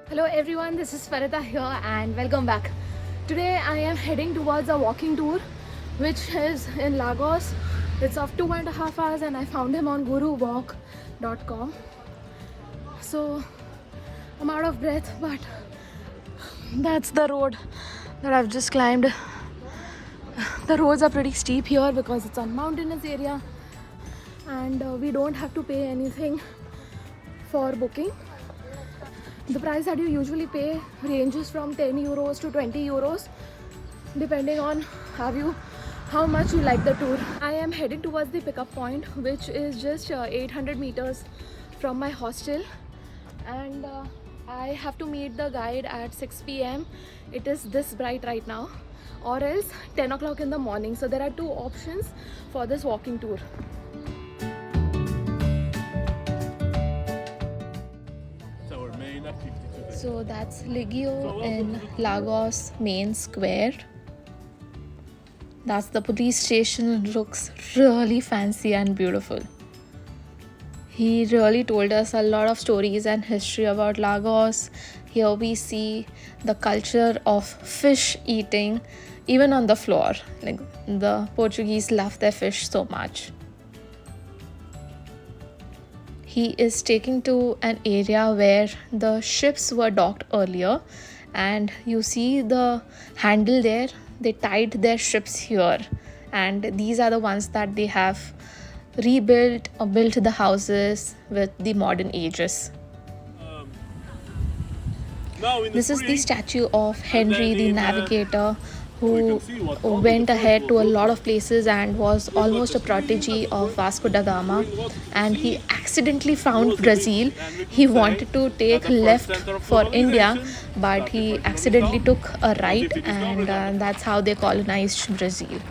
Hello everyone, this is Farida here and welcome back. Today I am heading towards a walking tour which is in Lagos. It's of 2.5 hours and I found him on guruwalk.com. So I'm out of breath, but that's the road that I've just climbed. The roads are pretty steep here because it's a mountainous area and we don't have to pay anything for booking. The price that you usually pay ranges from 10 euros to 20 euros depending on how much you like the tour. I am heading towards the pickup point, which is just 800 meters from my hostel, and I have to meet the guide at 6 p.m. It is this bright right now, or else 10 o'clock in the morning. So there are two options for this walking tour. So that's Ligio in Lagos main square. That's the police station. Looks really fancy and beautiful. He really told us a lot of stories and history about Lagos. Here we see the culture of fish eating even on the floor. Like, the Portuguese love their fish so much. He is taking to an area where the ships were docked earlier, and you see the handle there. They tied their ships here, and these are the ones that they have rebuilt or built the houses with the modern ages. This is the statue of Henry the Navigator, who went ahead to a lot of places and was almost a protege of Vasco da Gama, and he accidentally found Brazil. He wanted to take left for India, but he accidentally took a right, and that's how they colonized Brazil.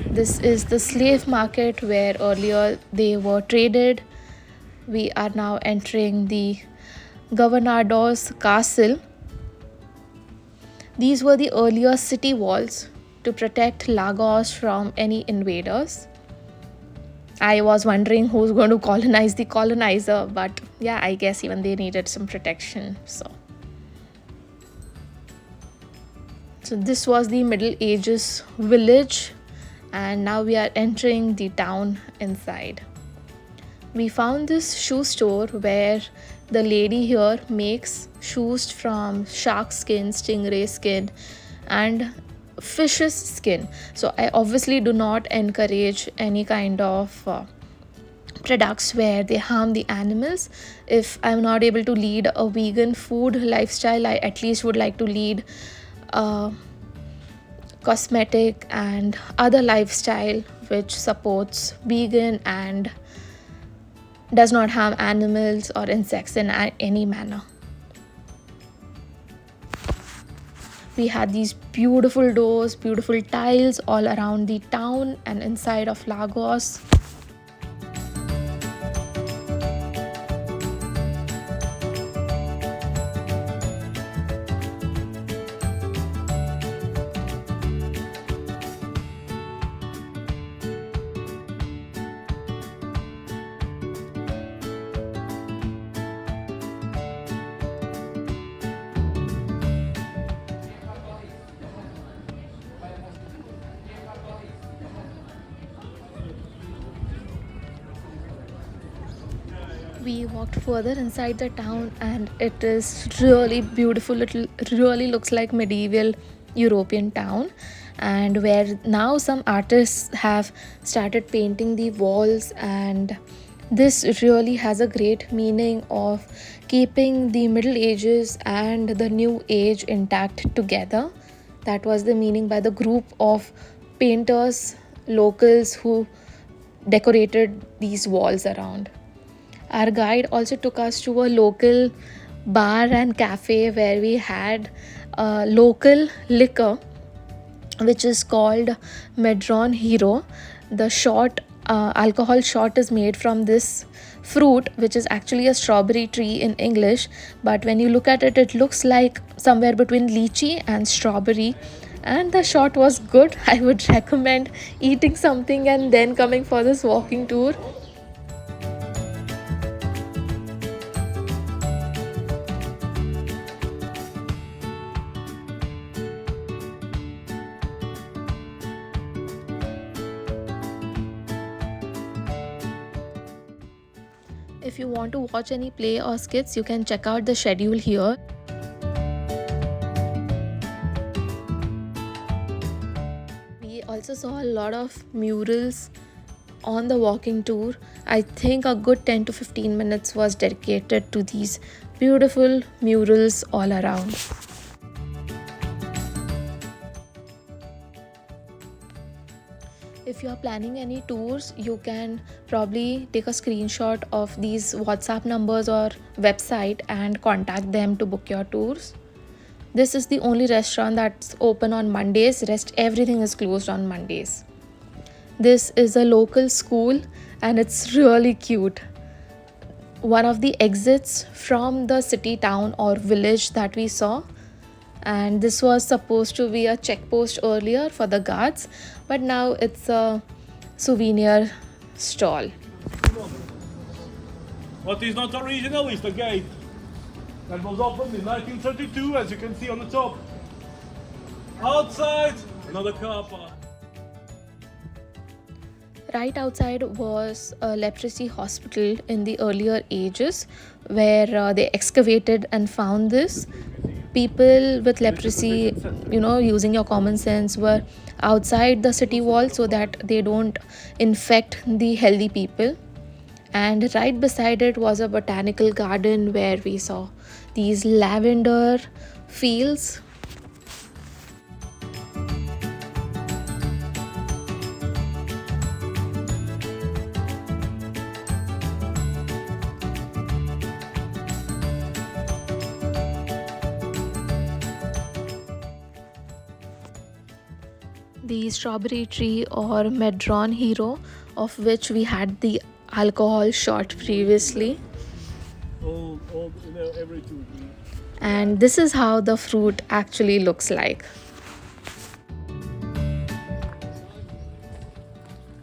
This is the slave market where earlier they were traded. We are now entering the Governador's castle. These were the earlier city walls to protect Lagos from any invaders. I was wondering who's going to colonize the colonizer, but yeah, I guess even they needed some protection. So this was the Middle Ages village, and now we are entering the town inside. We found this shoe store where the lady here makes shoes from shark skin, stingray skin, and fish's skin. So I obviously do not encourage any kind of products where they harm the animals. If I'm not able to lead a vegan food lifestyle, I at least would like to lead a cosmetic and other lifestyle which supports vegan and does not harm animals or insects in any manner. We had these beautiful doors, beautiful tiles all around the town and inside of Lagos. We walked further inside the town and it is really beautiful. It really looks like medieval European town, and where now some artists have started painting the walls, and this really has a great meaning of keeping the Middle Ages and the New Age intact together. That was the meaning by the group of painters, locals who decorated these walls around. Our guide also took us to a local bar and cafe where we had a local liquor which is called Medron Hero. The alcohol shot is made from this fruit, which is actually a strawberry tree in English, but when you look at it, it looks like somewhere between lychee and strawberry. And the shot was good. I would recommend eating something and then coming for this walking tour. If you want to watch any play or skits, you can check out the schedule here. We also saw a lot of murals on the walking tour. I think a good 10 to 15 minutes was dedicated to these beautiful murals all around. If you are planning any tours, you can probably take a screenshot of these WhatsApp numbers or website and contact them to book your tours. This is the only restaurant that's open on Mondays, rest everything is closed on Mondays. This is a local school and it's really cute. One of the exits from the city, town, or village that we saw, and this was supposed to be a check post earlier for the guards, but now it's a souvenir stall. What is not original is the gate that was opened in 1932, as you can see on the top. Outside, another car park. Right outside was a leprosy hospital in the earlier ages where they excavated and found this. People with leprosy, using your common sense, were outside the city wall so that they don't infect the healthy people. And right beside it was a botanical garden where we saw these lavender fields. The strawberry tree or medron hero, of which we had the alcohol shot previously. Every 2 weeks. And this is how the fruit actually looks like.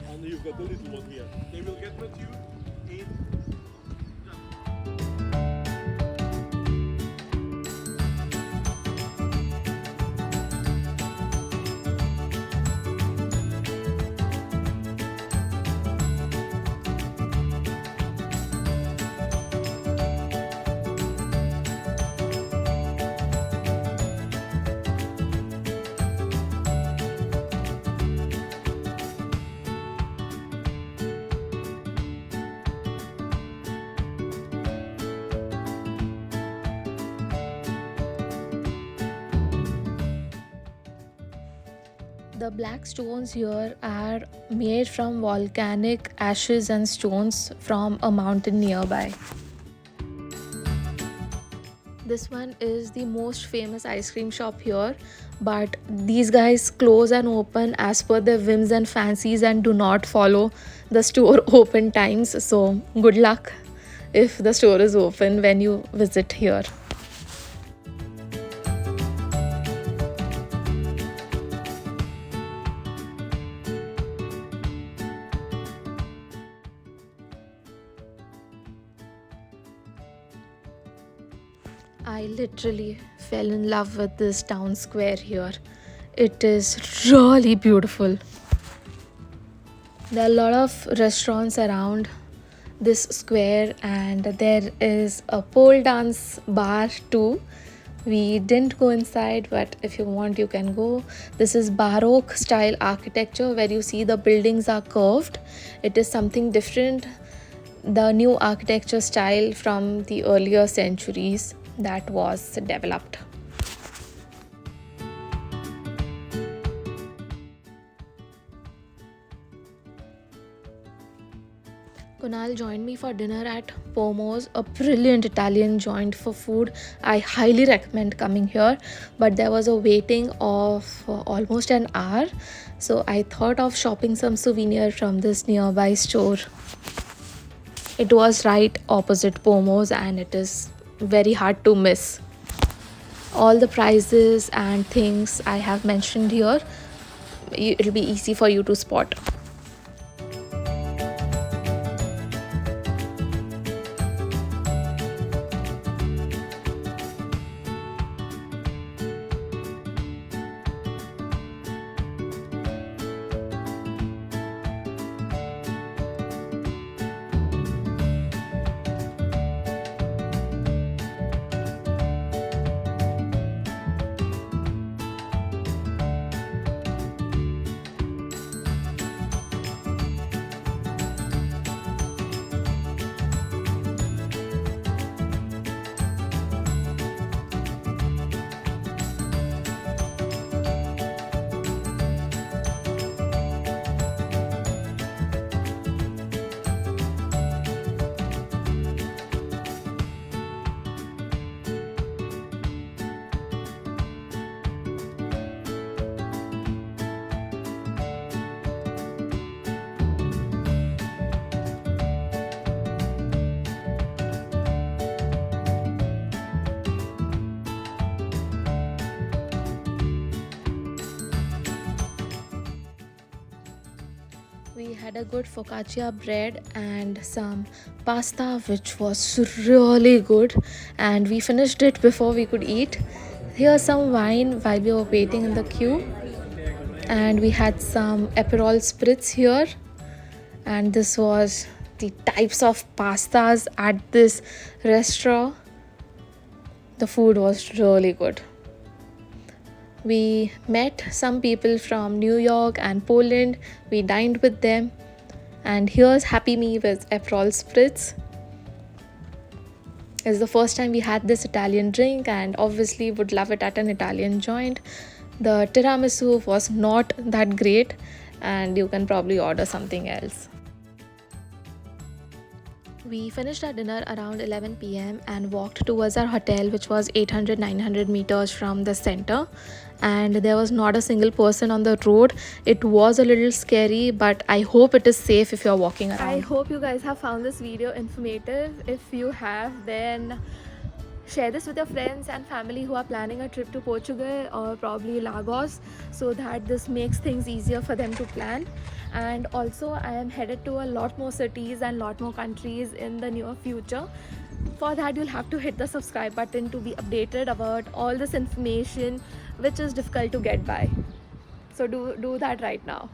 And you've got the little one here. They will get mature in. The black stones here are made from volcanic ashes and stones from a mountain nearby. This one is the most famous ice cream shop here, but these guys close and open as per their whims and fancies and do not follow the store open times. So, good luck if the store is open when you visit here. I literally fell in love with this town square here. It is really beautiful. There are a lot of restaurants around this square, and there is a pole dance bar too. We didn't go inside, but if you want, you can go. This is Baroque style architecture where you see the buildings are curved. It is something different, the new architecture style from the earlier centuries that was developed. Kunal joined me for dinner at Pomo's, a brilliant Italian joint for food. I highly recommend coming here, but there was a waiting of almost an hour, so I thought of shopping some souvenir from this nearby store. It was right opposite Pomo's and it is very hard to miss. All the prices and things I have mentioned here, it'll be easy for you to spot. had a good focaccia bread and some pasta, which was really good, and we finished it before we could eat. Here's some wine while we were waiting in the queue, and we had some Aperol spritz here, and this was the types of pastas at this restaurant. The food was really good. We met some people from New York and Poland. We dined with them. And here's Happy Me with Aperol Spritz. It's the first time we had this Italian drink and obviously would love it at an Italian joint. The tiramisu was not that great and you can probably order something else. We finished our dinner around 11 p.m. and walked towards our hotel, which was 800-900 meters from the center. And there was not a single person on the road. It was a little scary, but I hope it is safe if you're walking around. I hope you guys have found this video informative. If you have, then share this with your friends and family who are planning a trip to Portugal or probably Lagos, so that this makes things easier for them to plan. And also I am headed to a lot more cities and lot more countries in the near future. For that you'll have to hit the subscribe button to be updated about all this information which is difficult to get by. So do that right now.